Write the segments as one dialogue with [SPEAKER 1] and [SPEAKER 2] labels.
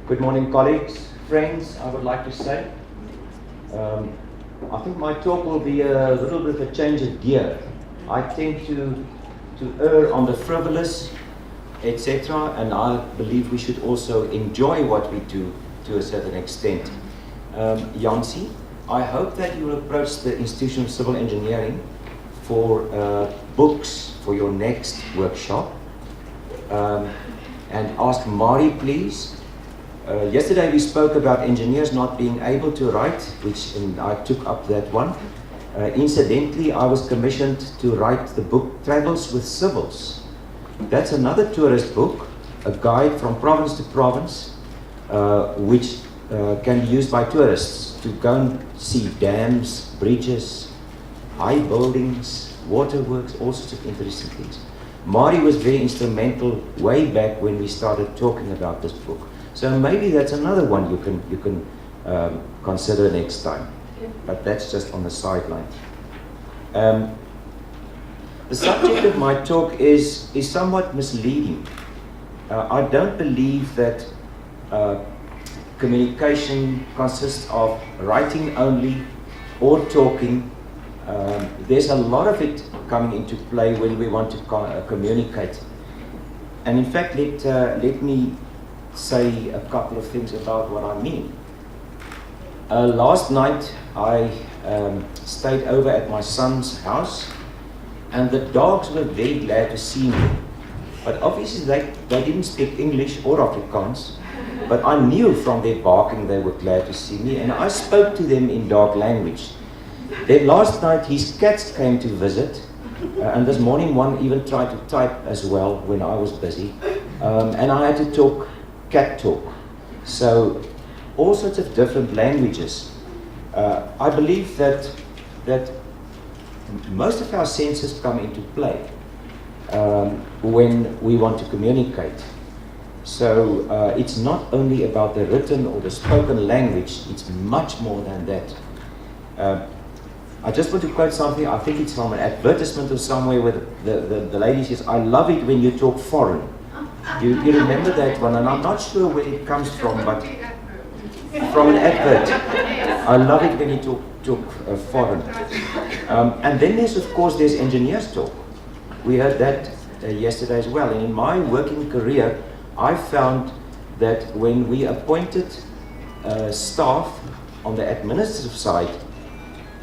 [SPEAKER 1] Good morning, colleagues, friends, I would like to say. I think my talk will be a little bit of a change of gear. I tend to err on the frivolous, etc., and I believe we should also enjoy what we do to a certain extent. Jansi, I hope that you will approach the Institution of Civil Engineering for books for your next workshop. And ask Mari, please. Yesterday we spoke about engineers not being able to write, and I took up that one. Incidentally, I was commissioned to write the book Travels with Civils. That's another tourist book, a guide from province to province, which can be used by tourists to go and see dams, bridges, high buildings, waterworks, all sorts of interesting things. Mari was very instrumental way back when we started talking about this book. So maybe that's another one you can consider next time. But that's just on the sideline. The subject of my talk is somewhat misleading. I don't believe that communication consists of writing only or talking. There's a lot of it coming into play when we want to communicate. And in fact, let me say a couple of things about what I mean. Last night I stayed over at my son's house, and the dogs were very glad to see me. But obviously they didn't speak English or Afrikaans, but I knew from their barking they were glad to see me, and I spoke to them in dog language. Then last night his cats came to visit, and this morning one even tried to type as well when I was busy, and I had to talk cat talk. So all sorts of different languages. I believe that most of our senses come into play when we want to communicate. So it's not only about the written or the spoken language, it's much more than that. I just want to quote something, I think it's from an advertisement or somewhere where the lady says, "I love it when you talk foreign." You remember that one, and I'm not sure where it comes from, but from an advert. I love it when you talk foreign. And then there's engineers talk. We heard that yesterday as well. And in my working career, I found that when we appointed staff on the administrative side,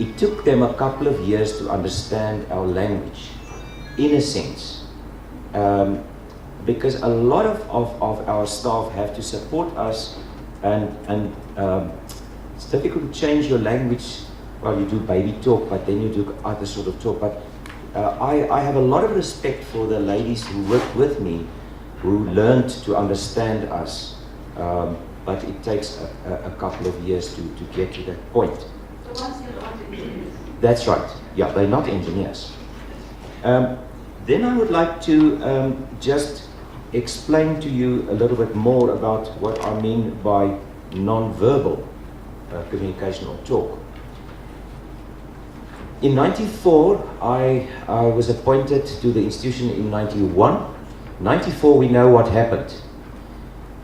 [SPEAKER 1] it took them a couple of years to understand our language, in a sense. Because a lot of our staff have to support us, and it's difficult to change your language. Well, you do baby talk, but then you do other sort of talk. But I have a lot of respect for the ladies who worked with me, who learned to understand us, but it takes a couple of years to get to that point.
[SPEAKER 2] The ones that aren't engineers?
[SPEAKER 1] That's right. Yeah, they're not engineers. Then I would like to just explain to you a little bit more about what I mean by non-verbal communication or talk. In 94, I was appointed to the institution in 91. 94, we know what happened.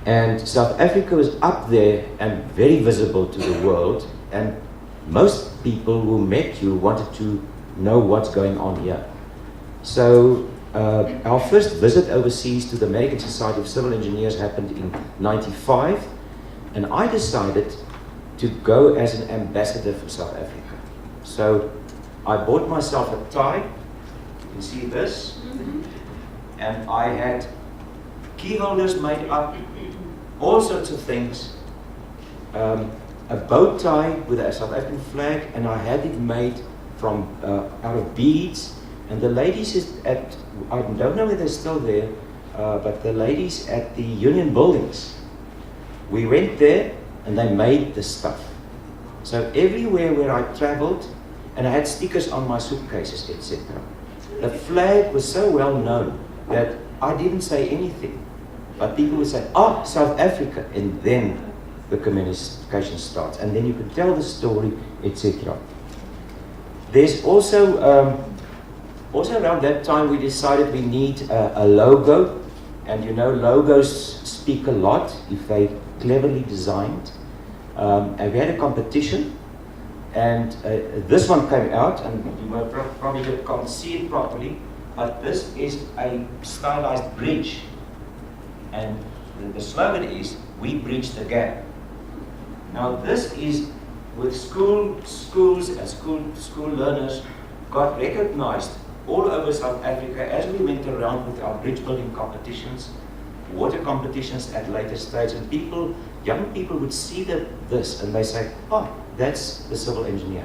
[SPEAKER 1] And South Africa was up there and very visible to the world, and most people who met you wanted to know what's going on here. So our first visit overseas to the American Society of Civil Engineers happened in 95, and I decided to go as an ambassador for South Africa. So I bought myself a tie, you can see this, and I had key holders made up, all sorts of things, a bow tie with a South African flag, and I had it made from out of beads. And the ladies I don't know if they're still there, but the ladies at the Union Buildings, we went there and they made the stuff. So everywhere where I traveled, and I had stickers on my suitcases, etc. The flag was so well known that I didn't say anything, but people would say, "Oh, South Africa," and then the communication starts, and then you can tell the story, etc. There's also around that time we decided we need a logo, and you know logos speak a lot if they cleverly designed. And we had a competition, and this one came out, and you probably can't see it properly, but this is a stylized bridge. And the slogan is, "We bridge the gap." Now this is with schools and school learners got recognized all over South Africa as we went around with our bridge building competitions, water competitions at later stage, and young people would see this and they say, "Oh, that's the civil engineer."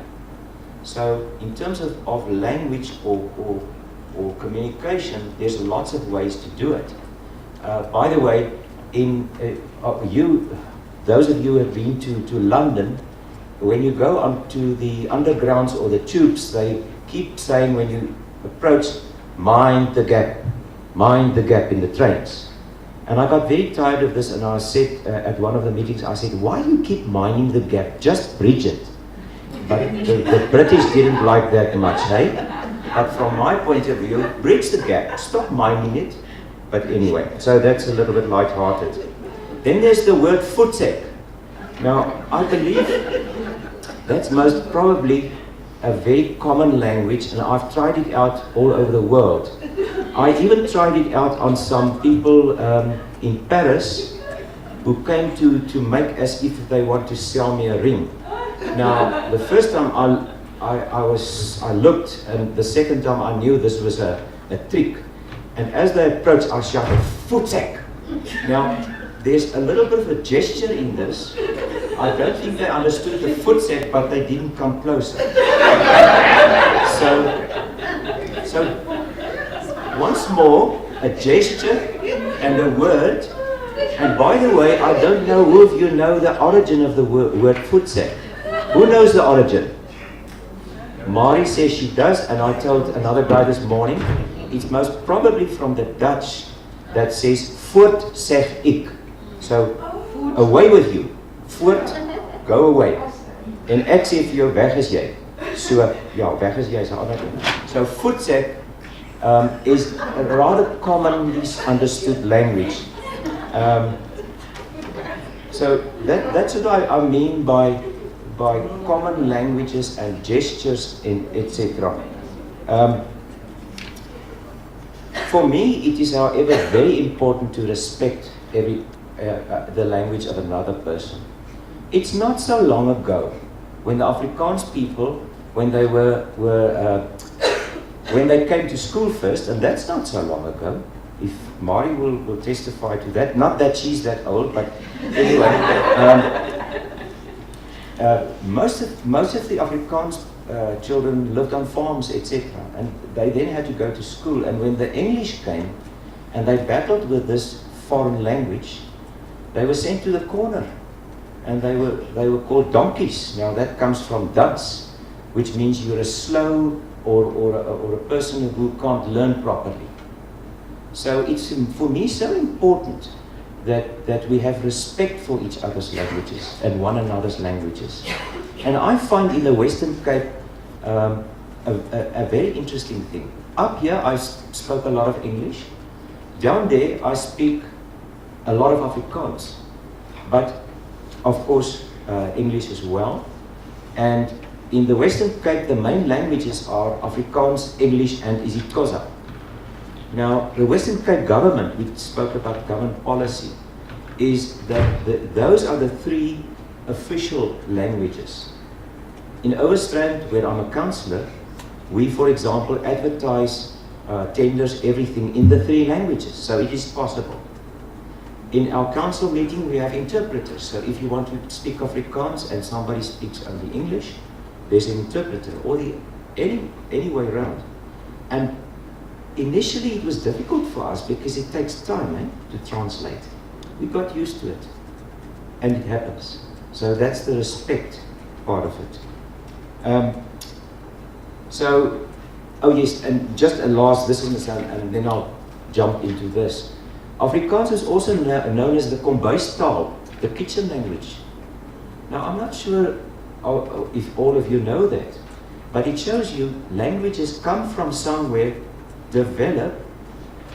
[SPEAKER 1] So in terms of language or communication, there's lots of ways to do it. By the way, those of you who have been to London, when you go onto the undergrounds or the tubes, they keep saying when you approach, mind the gap in the trains. And I got very tired of this, and I said at one of the meetings, I said, "Why do you keep minding the gap? Just bridge it." But the British didn't like that much, hey? But from my point of view, bridge the gap, stop minding it. But anyway, so that's a little bit light-hearted. Then there's the word voetsek. Now, I believe that's most probably a very common language, and I've tried it out all over the world. I even tried it out on some people in Paris who came to make as if they want to sell me a ring. Now, the first time I looked, and the second time I knew this was a trick. And as they approached, I shouted, "Voetsek!" Now, there's a little bit of a gesture in this. I don't think they understood the voetsek, but they didn't come closer. So once more, a gesture and a word. And by the way, I don't know who of you know the origin of the word voetsek. Who knows the origin? Mari says she does, and I told another guy this morning, it's most probably from the Dutch that says, "Voort zeg ik." So, away with you. Voort, go away. En ek sê vir jou, weg is jy. So, ja, weg is jy is 'n ander ding. So, voetsek is a rather commonly understood language. So, that's what I mean by common languages and gestures, etc. For me, it is, however, very important to respect the language of another person. It's not so long ago when the Afrikaans people, when they when they came to school first, and that's not so long ago. If Mari will testify to that, not that she's that old, but anyway, most of the Afrikaans children lived on farms, etc. And they then had to go to school. And when the English came and they battled with this foreign language, they were sent to the corner, and they were called donkeys. Now that comes from Dutch, which means you're a slow or a person who can't learn properly. So it's for me so important that we have respect for each other's languages and one another's languages. And I find in the Western Cape a very interesting thing. Up here I spoke a lot of English. Down there I speak a lot of Afrikaans. But of course English as well. And in the Western Cape the main languages are Afrikaans, English and isiXhosa. Now, the Western Cape government, we spoke about government policy, is that those are the three official languages. In Overstrand, where I'm a councillor, we, for example, advertise tenders, everything in the three languages, so it is possible. In our council meeting, we have interpreters, so if you want to speak Afrikaans and somebody speaks only English, there's an interpreter, or any way around. And initially it was difficult for us because it takes time to translate. We got used to it, and it happens. So that's the respect part of it. Oh yes, and just a last, this is and then I'll jump into this. Afrikaans is also known as the kombuistaal, the kitchen language. Now I'm not sure if all of you know that, but it shows you languages come from somewhere, develop,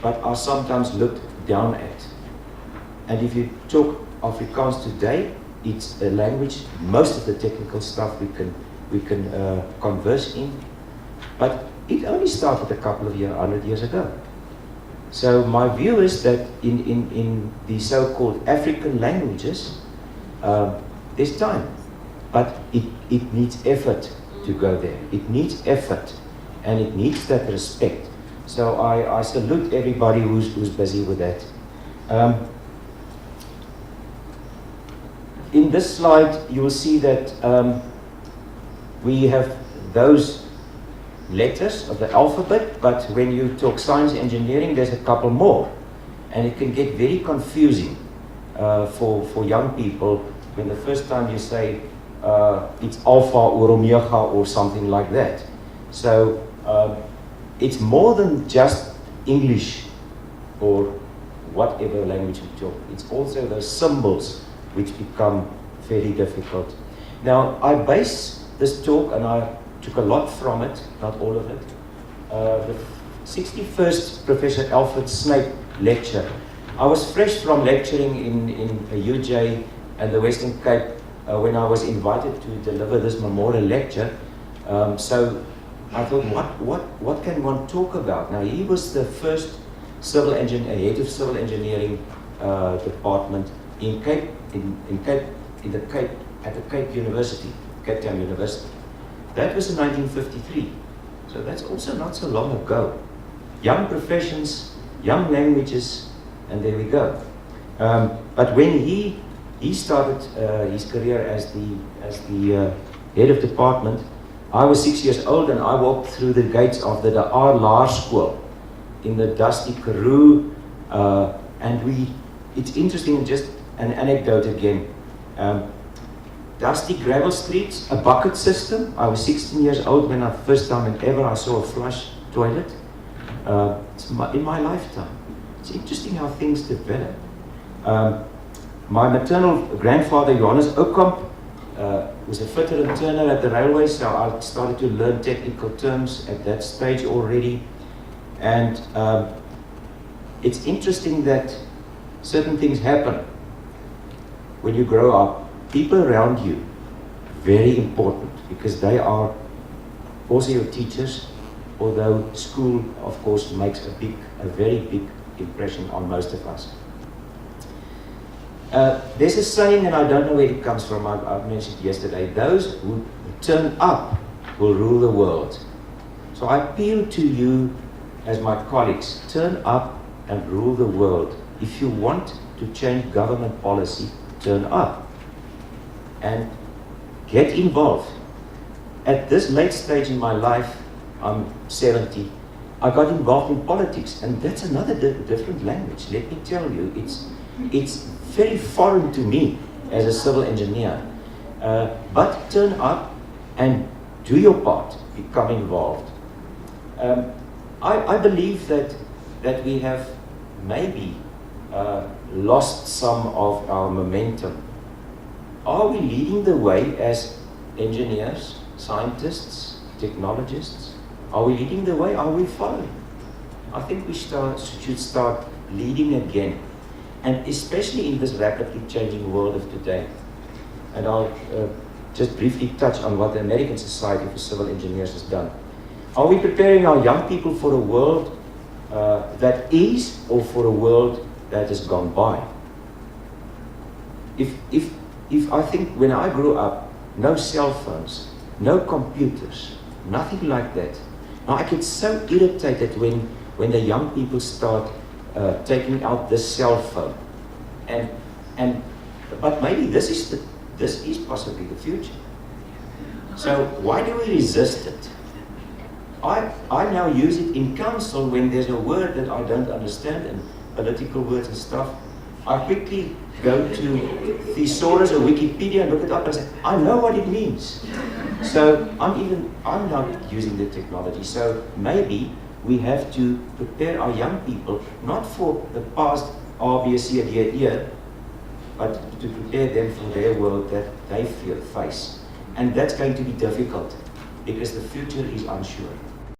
[SPEAKER 1] but are sometimes looked down at. And if you talk Afrikaans today, it's a language, most of the technical stuff we can converse in, but it only started a couple of 100 years ago. So my view is that in the so-called African languages, there's time, but it needs effort to go there. It needs effort, and it needs that respect. So I salute everybody who's busy with that. In this slide, you will see that we have those letters of the alphabet, but when you talk science engineering, there's a couple more. And it can get very confusing for young people when the first time you say it's alpha or omega or something like that. So it's more than just English or whatever language we talk. It's also those symbols which become very difficult. Now, I base this talk, and I took a lot from it, not all of it, the 61st Professor Alfred Snape lecture. I was fresh from lecturing in UJ and the Western Cape when I was invited to deliver this memorial lecture. So I thought, what can one talk about? Now, he was the first civil engineer, head of civil engineering department in the Cape, at the Cape University, Cape Town University. That was in 1953. So that's also not so long ago. Young professions, young languages, and there we go. But when he started his career as the head of department, I was 6 years old, and I walked through the gates of the R. Laerskool in the dusty Karoo, and it's interesting, just an anecdote again. Dusty gravel streets, a bucket system. I was 16 years old when first time ever I saw a flush toilet. In my lifetime. It's interesting how things develop. My maternal grandfather, Johannes Oukamp, was a fitter and turner at the railway, so I started to learn technical terms at that stage already. And it's interesting that certain things happen when you grow up. People around you, very important, because they are also your teachers, although school, of course, makes a very big impression on most of us. There's a saying, and I don't know where it comes from, I mentioned yesterday, those who turn up will rule the world. So I appeal to you as my colleagues, turn up and rule the world. If you want to change government policy, turn up and get involved. At this late stage in my life, I'm 70, I got involved in politics, and that's another different language. Let me tell you, it's very foreign to me as a civil engineer. But turn up and do your part, become involved. I believe that we have maybe lost some of our momentum. Are we leading the way as engineers, scientists, technologists? Are we leading the way? Are we following? I think we should start leading again, and especially in this rapidly changing world of today. And I'll just briefly touch on what the American Society for Civil Engineers has done. Are we preparing our young people for a world that is, or for a world that has gone by? If I think when I grew up, no cell phones, no computers, nothing like that. Now I get so irritated when the young people start taking out this cell phone, but maybe this is possibly the future. So why do we resist it? I now use it in council when there's a word that I don't understand, and political words and stuff. I quickly go to Thesaurus or Wikipedia and look it up and say, I know what it means. So I'm not using the technology. So maybe we have to prepare our young people, not for the past A, B, C, D, E, but to prepare them for their world that they face. And that's going to be difficult, because the future is unsure.